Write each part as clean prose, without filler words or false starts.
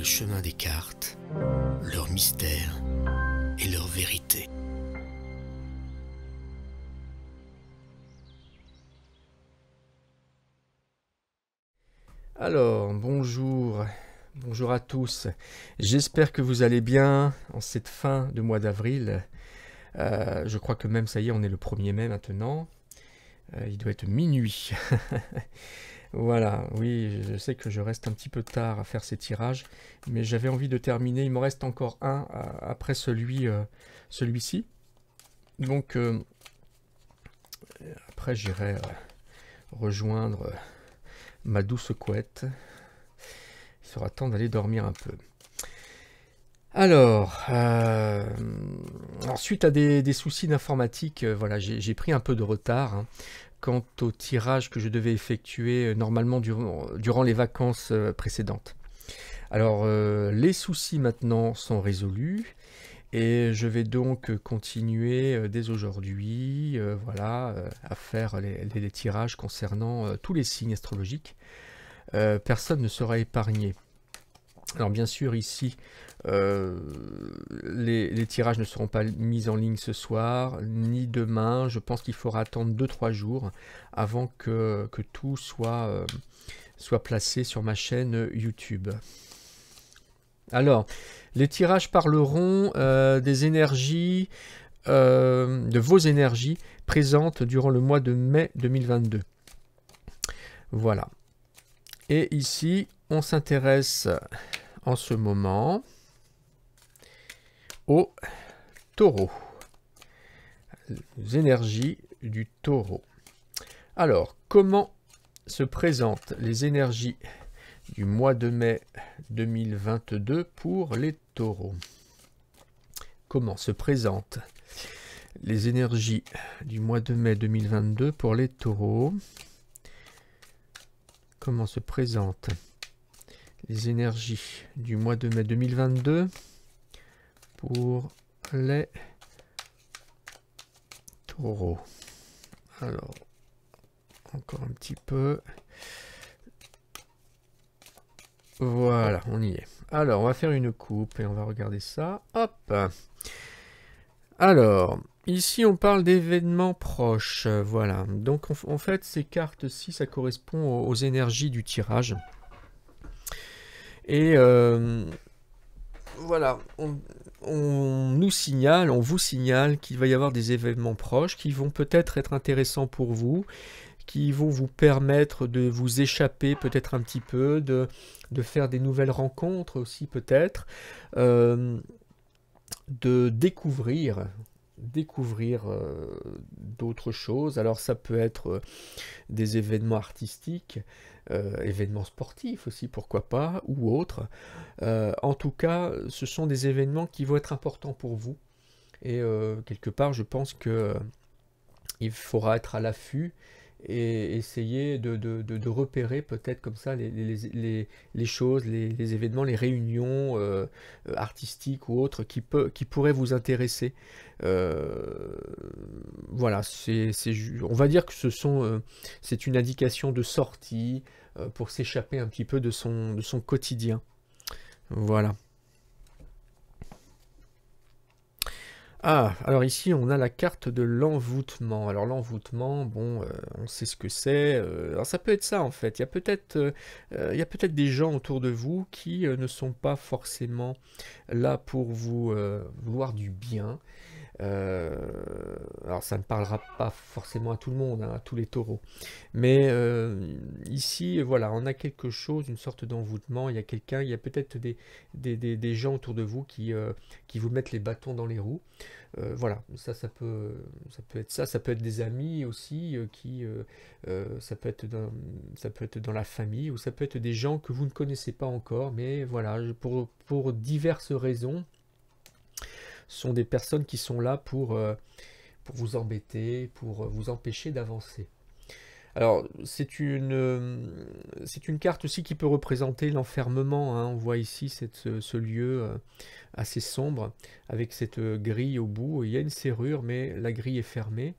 chemin des cartes, leur mystère et leur vérité. Alors, bonjour à tous. J'espère que vous allez bien en cette fin de mois d'avril. Je crois que même ça y est, on est le 1er mai maintenant. Il doit être minuit. Voilà, oui, je sais que je reste un petit peu tard à faire ces tirages, mais j'avais envie de terminer. Il m'en reste encore un après celui-ci. Donc, après, j'irai rejoindre ma douce couette. Il sera temps d'aller dormir un peu. Alors, suite à des soucis d'informatique, voilà, j'ai pris un peu de retard quant au tirage que je devais effectuer normalement durant les vacances précédentes. Alors, les soucis maintenant sont résolus et je vais donc continuer dès aujourd'hui à faire les tirages concernant tous les signes astrologiques. Personne ne sera épargné. Alors bien sûr ici, les tirages ne seront pas mis en ligne ce soir, ni demain. Je pense qu'il faudra attendre 2-3 jours avant que tout soit placé sur ma chaîne YouTube. Alors, les tirages parleront des énergies, de vos énergies présentes durant le mois de mai 2022. Voilà. Et ici, on s'intéresse en ce moment au taureau. Les énergies du taureau. Alors, comment se présentent les énergies du mois de mai 2022 pour les taureaux? Comment se présentent les énergies du mois de mai 2022 pour les taureaux? Comment se présentent les énergies du mois de mai 2022 pour les taureaux? Alors, encore un petit peu. Voilà, on y est. Alors, on va faire une coupe et on va regarder ça. Hop! Alors, ici, on parle d'événements proches. Voilà. Donc, en fait, ces cartes-ci, ça correspond aux énergies du tirage. Et voilà, on nous signale, on vous signale qu'il va y avoir des événements proches qui vont peut-être être intéressants pour vous, qui vont vous permettre de vous échapper peut-être un petit peu, de faire des nouvelles rencontres aussi peut-être, de découvrir d'autres choses. Alors ça peut être des événements artistiques, événements sportifs aussi, pourquoi pas, ou autres. En tout cas, ce sont des événements qui vont être importants pour vous. Et quelque part, je pense que il faudra être à l'affût et essayer de repérer peut-être comme ça les choses, les événements, les réunions artistiques ou autres qui pourraient vous intéresser. Voilà, on va dire que c'est une indication de sortie pour s'échapper un petit peu de son quotidien. Voilà. Ah, alors ici on a la carte de l'envoûtement. Alors l'envoûtement, bon, on sait ce que c'est. Alors ça peut être ça en fait. Il y a peut-être des gens autour de vous qui ne sont pas forcément là pour vous vouloir du bien. Alors ça ne parlera pas forcément à tout le monde, à tous les taureaux. Mais ici, voilà, on a quelque chose, une sorte d'envoûtement. Il y a peut-être des gens autour de vous qui vous mettent les bâtons dans les roues. Voilà, ça peut être ça. Ça peut être des amis aussi, ça peut être dans la famille, ou ça peut être des gens que vous ne connaissez pas encore. Mais voilà, pour diverses raisons, sont des personnes qui sont là pour vous embêter, pour vous empêcher d'avancer. Alors, c'est une carte aussi qui peut représenter l'enfermement. On voit ici ce lieu assez sombre, avec cette grille au bout. Il y a une serrure, mais la grille est fermée.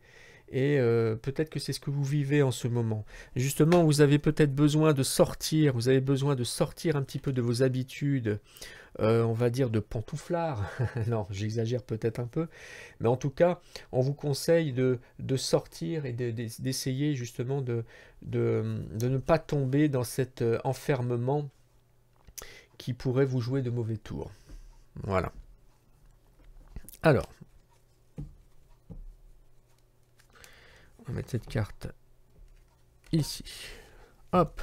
et peut-être que c'est ce que vous vivez en ce moment. Justement, vous avez peut-être besoin de sortir, vous avez besoin de sortir un petit peu de vos habitudes, on va dire de pantouflard. Non, j'exagère peut-être un peu, mais en tout cas, on vous conseille de sortir et d'essayer justement de ne pas tomber dans cet enfermement qui pourrait vous jouer de mauvais tours. Voilà. Alors, on va mettre cette carte ici. Hop.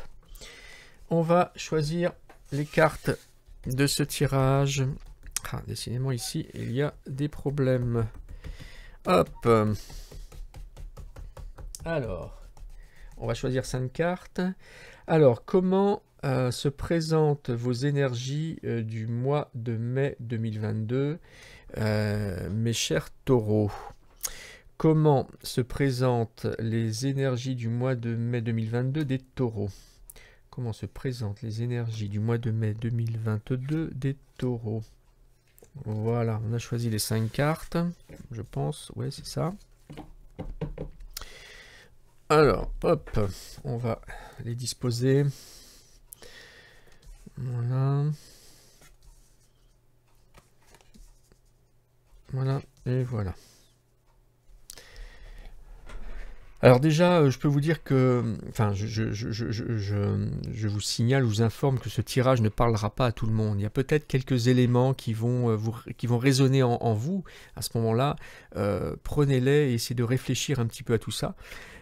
On va choisir les cartes de ce tirage. Ah, décidément ici, il y a des problèmes. Hop. Alors, on va choisir 5 cartes. Alors, comment se présentent vos énergies du mois de mai 2022, mes chers taureaux? Comment se présentent les énergies du mois de mai 2022 des taureaux? Comment se présentent les énergies du mois de mai 2022 des taureaux? Voilà, on a choisi les 5 cartes, je pense. Ouais, c'est ça. Alors, hop, on va les disposer. Voilà. Voilà, et voilà. Alors déjà, je peux vous dire que, enfin, je vous signale, je vous informe que ce tirage ne parlera pas à tout le monde. Il y a peut-être quelques éléments qui vont résonner en vous à ce moment-là. Prenez-les et essayez de réfléchir un petit peu à tout ça.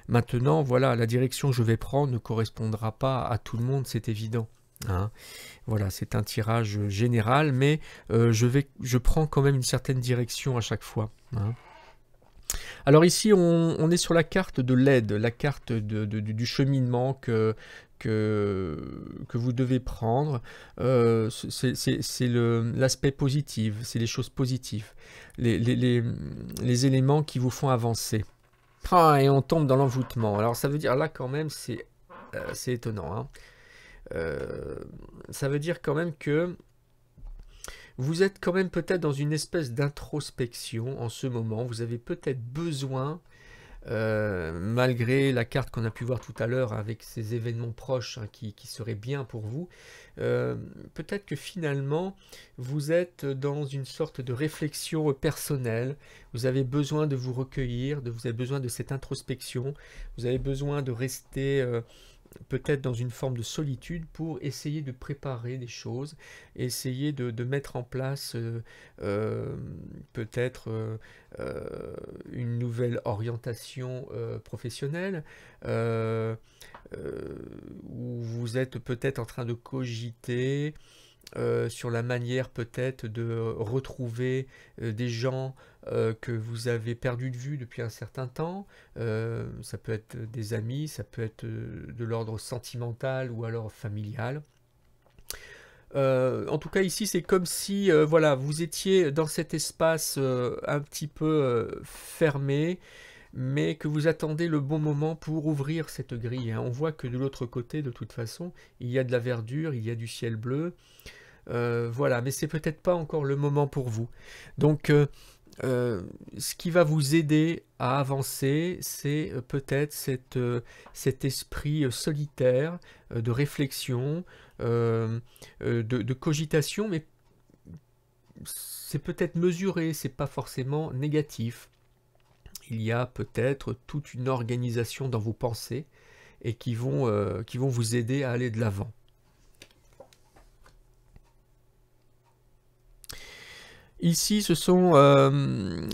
Maintenant, voilà, la direction que je vais prendre ne correspondra pas à tout le monde, c'est évident. Hein. Voilà, c'est un tirage général, mais je prends quand même une certaine direction à chaque fois. Hein. Alors ici, on est sur la carte de l'aide, la carte du cheminement que vous devez prendre. C'est l'aspect positif, c'est les choses positives, les éléments qui vous font avancer. Ah, et on tombe dans l'envoûtement. Alors ça veut dire, là quand même, c'est étonnant. Hein. Ça veut dire quand même que vous êtes quand même peut-être dans une espèce d'introspection en ce moment. Vous avez peut-être besoin, malgré la carte qu'on a pu voir tout à l'heure avec ces événements proches hein, qui seraient bien pour vous, peut-être que finalement vous êtes dans une sorte de réflexion personnelle. Vous avez besoin de vous recueillir, vous avez besoin de cette introspection. Vous avez besoin de rester peut-être dans une forme de solitude pour essayer de préparer des choses, essayer de mettre en place peut-être une nouvelle orientation professionnelle, où vous êtes peut-être en train de cogiter sur la manière peut-être de retrouver des gens que vous avez perdu de vue depuis un certain temps. Ça peut être des amis, ça peut être de l'ordre sentimental ou alors familial. En tout cas ici c'est comme si voilà, vous étiez dans cet espace un petit peu fermé, mais que vous attendez le bon moment pour ouvrir cette grille. Hein. On voit que de l'autre côté, de toute façon, il y a de la verdure, il y a du ciel bleu. Voilà, mais c'est peut-être pas encore le moment pour vous. Donc, ce qui va vous aider à avancer, c'est peut-être cet esprit solitaire, de réflexion, de cogitation, mais c'est peut-être mesuré, c'est pas forcément négatif. Il y a peut-être toute une organisation dans vos pensées et qui vont vous aider à aller de l'avant. Ici, ce sont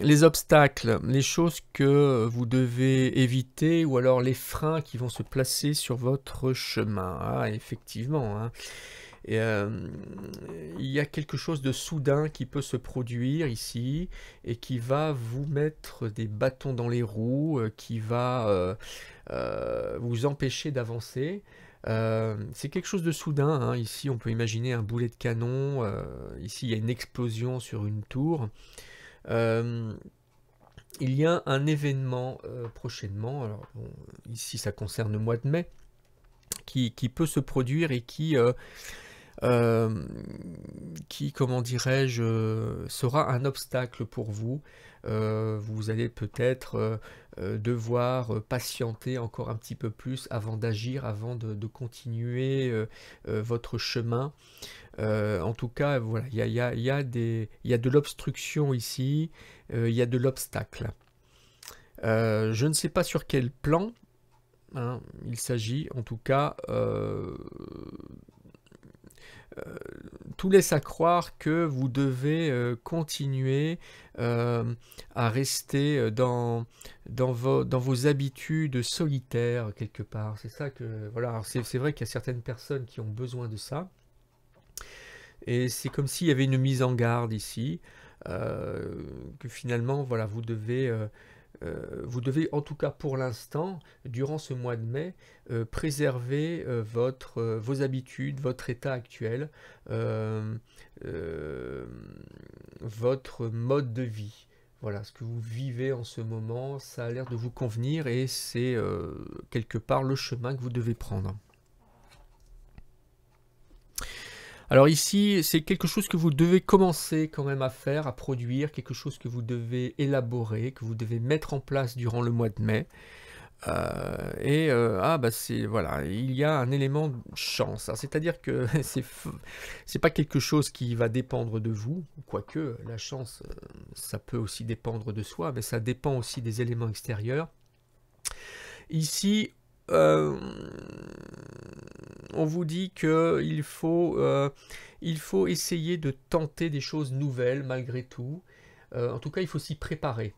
les obstacles, les choses que vous devez éviter ou alors les freins qui vont se placer sur votre chemin. Ah, effectivement, hein. Et, il y a quelque chose de soudain qui peut se produire ici et qui va vous mettre des bâtons dans les roues, qui va vous empêcher d'avancer. C'est quelque chose de soudain, hein. Ici on peut imaginer un boulet de canon, ici il y a une explosion sur une tour. Il y a un événement prochainement, alors, bon, ici ça concerne le mois de mai, qui peut se produire et qui comment dirais-je, sera un obstacle pour vous. Vous allez peut-être devoir patienter encore un petit peu plus avant d'agir, avant de continuer votre chemin. En tout cas, voilà, il y a de l'obstruction ici, il y a de l'obstacle. Je ne sais pas sur quel plan hein, il s'agit, en tout cas, tout laisse à croire que vous devez continuer à rester dans vos habitudes solitaires quelque part. C'est ça que voilà. Alors c'est vrai qu'il y a certaines personnes qui ont besoin de ça, et c'est comme s'il y avait une mise en garde ici, que finalement voilà vous devez en tout cas pour l'instant, durant ce mois de mai, préserver vos habitudes, votre état actuel, euh, euh, votre mode de vie. Voilà, ce que vous vivez en ce moment, ça a l'air de vous convenir et c'est quelque part le chemin que vous devez prendre. Alors ici, c'est quelque chose que vous devez commencer quand même à faire, à produire, quelque chose que vous devez élaborer, que vous devez mettre en place durant le mois de mai. C'est voilà, il y a un élément de chance. C'est-à-dire que c'est pas quelque chose qui va dépendre de vous, quoique la chance, ça peut aussi dépendre de soi, mais ça dépend aussi des éléments extérieurs. Ici, on vous dit qu'il il faut essayer de tenter des choses nouvelles malgré tout. En tout cas, il faut s'y préparer.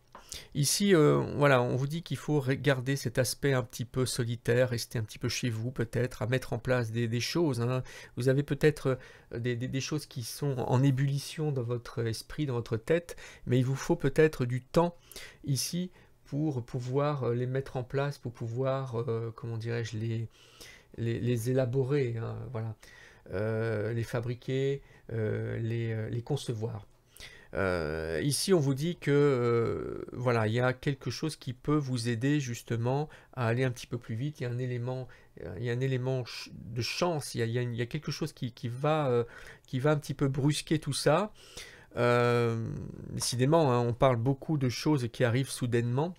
Ici, voilà, on vous dit qu'il faut garder cet aspect un petit peu solitaire, rester un petit peu chez vous peut-être, à mettre en place des choses. Hein. Vous avez peut-être des choses qui sont en ébullition dans votre esprit, dans votre tête, mais il vous faut peut-être du temps ici pour pouvoir les mettre en place, pour pouvoir, comment dirais-je, les élaborer, hein, voilà, les fabriquer, les concevoir. Ici, on vous dit que voilà, il y a quelque chose qui peut vous aider justement à aller un petit peu plus vite. Il y a un élément, de chance. Il y a quelque chose qui va un petit peu brusquer tout ça. Décidément, hein, on parle beaucoup de choses qui arrivent soudainement.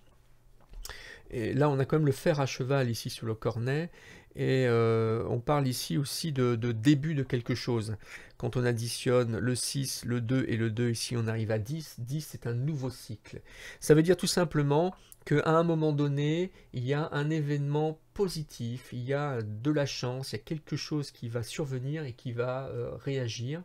Et là, on a quand même le fer à cheval ici sur le cornet. Et on parle ici aussi de début de quelque chose. Quand on additionne le 6, le 2 et le 2, ici on arrive à 10. 10, c'est un nouveau cycle. Ça veut dire tout simplement qu'à un moment donné, il y a un événement positif, il y a de la chance, il y a quelque chose qui va survenir et qui va réagir,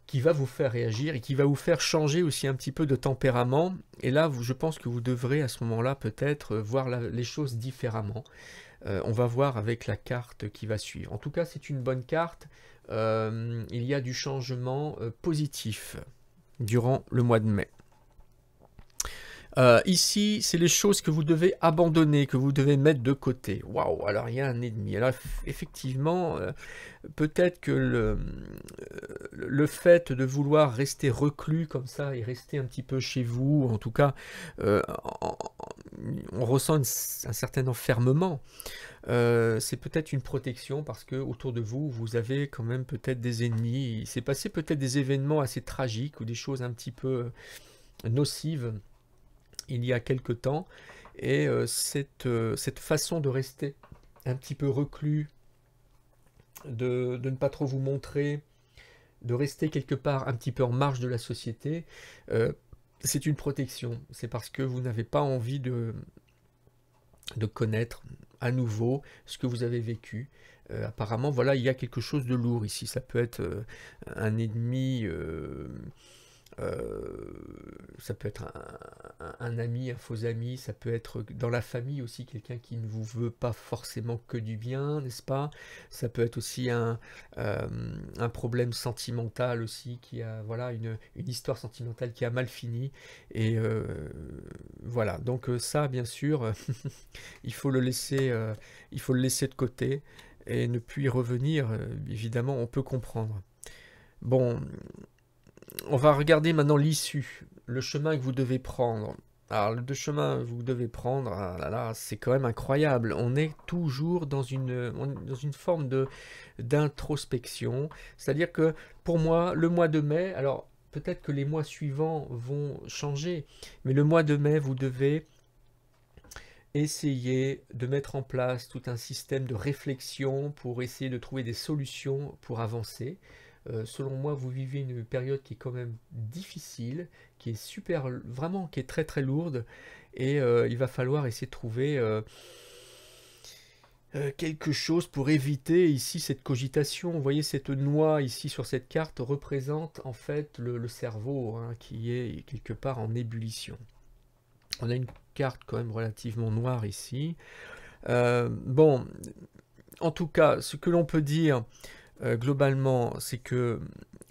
qui va vous faire réagir et qui va vous faire changer aussi un petit peu de tempérament. Et là, je pense que vous devrez à ce moment-là peut-être voir les choses différemment. On va voir avec la carte qui va suivre. En tout cas, c'est une bonne carte. Il y a du changement positif durant le mois de mai. Ici, c'est les choses que vous devez abandonner, que vous devez mettre de côté. Waouh, alors il y a un ennemi. Alors effectivement, peut-être que le fait de vouloir rester reclus comme ça et rester un petit peu chez vous, en tout cas, on ressent un certain enfermement. C'est peut-être une protection parce que autour de vous, vous avez quand même peut-être des ennemis. Il s'est passé peut-être des événements assez tragiques ou des choses un petit peu nocives il y a quelque temps, et cette façon de rester un petit peu reclus, de ne pas trop vous montrer, de rester quelque part un petit peu en marge de la société, c'est une protection. C'est parce que vous n'avez pas envie de connaître à nouveau ce que vous avez vécu. Apparemment, voilà, il y a quelque chose de lourd ici. Ça peut être un ennemi... ça peut être un ami, un faux ami, ça peut être dans la famille aussi quelqu'un qui ne vous veut pas forcément que du bien, n'est-ce pas? Ça peut être aussi un problème sentimental aussi, qui a voilà une histoire sentimentale qui a mal fini. Et voilà, donc ça bien sûr, il faut le laisser de côté et ne plus y revenir. Évidemment, on peut comprendre. Bon, on va regarder maintenant l'issue, le chemin que vous devez prendre. Alors, le deux chemins que vous devez prendre, ah là là, c'est quand même incroyable. On est toujours dans dans une forme d'introspection. C'est-à-dire que pour moi, le mois de mai, alors peut-être que les mois suivants vont changer, mais le mois de mai, vous devez essayer de mettre en place tout un système de réflexion pour essayer de trouver des solutions pour avancer. Selon moi, vous vivez une période qui est quand même difficile, qui est super, vraiment, qui est très très lourde, et il va falloir essayer de trouver quelque chose pour éviter ici cette cogitation. Vous voyez, cette noix ici sur cette carte représente en fait le cerveau, hein, qui est quelque part en ébullition. On a une carte quand même relativement noire ici. Bon, en tout cas, ce que l'on peut dire globalement, c'est que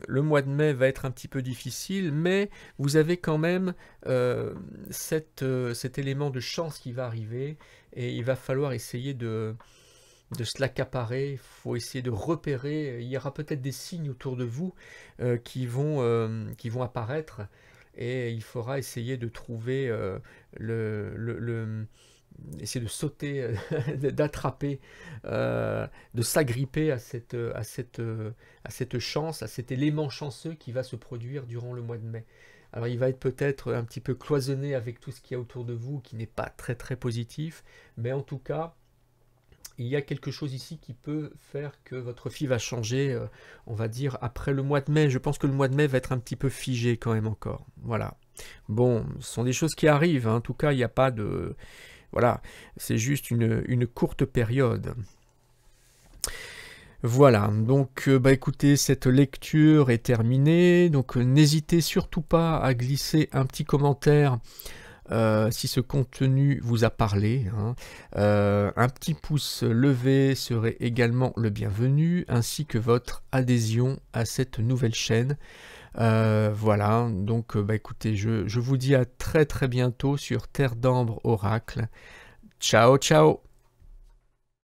le mois de mai va être un petit peu difficile, mais vous avez quand même cet élément de chance qui va arriver, et il va falloir essayer de se l'accaparer. Il faut essayer de repérer. Il y aura peut-être des signes autour de vous qui vont apparaître, et il faudra essayer de trouver essayer de sauter, d'attraper, de s'agripper à cette chance, à cet élément chanceux qui va se produire durant le mois de mai. Alors il va être peut-être un petit peu cloisonné avec tout ce qu'il y a autour de vous, qui n'est pas très très positif, mais en tout cas, il y a quelque chose ici qui peut faire que votre vie va changer, on va dire, après le mois de mai. Je pense que le mois de mai va être un petit peu figé quand même encore. Voilà. Bon, ce sont des choses qui arrivent, hein. En tout cas, il n'y a pas de... Voilà, c'est juste une courte période. Voilà, donc bah écoutez, cette lecture est terminée. Donc n'hésitez surtout pas à glisser un petit commentaire si ce contenu vous a parlé, hein. Un petit pouce levé serait également le bienvenu, ainsi que votre adhésion à cette nouvelle chaîne. Voilà, donc bah écoutez, je vous dis à très très bientôt sur Terre d'Ambre Oracle. Ciao ciao.